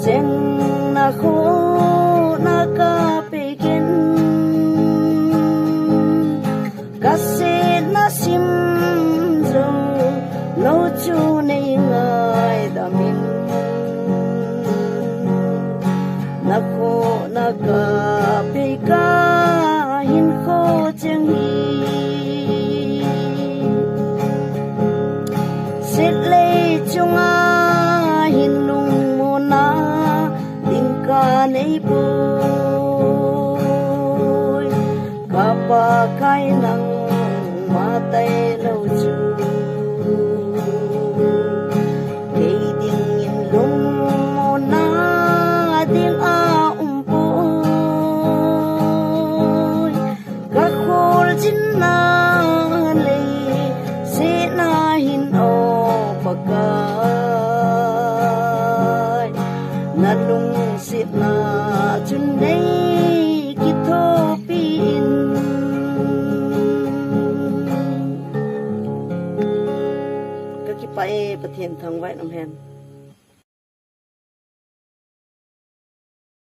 chen na kho na ka pekin ka se na sim zo lo chu nei ngai da min na kho na ka pe ka hin kho chen hi sit le chunga hin lung mo na ding ka nei po ka pa kai nang ma tai lo chu ke ding in lung mo na ding a po ka khol chin na le se na hin o pakai na lung sit na chun nei ki tho pin ka ki pai pathian thang vai nam hen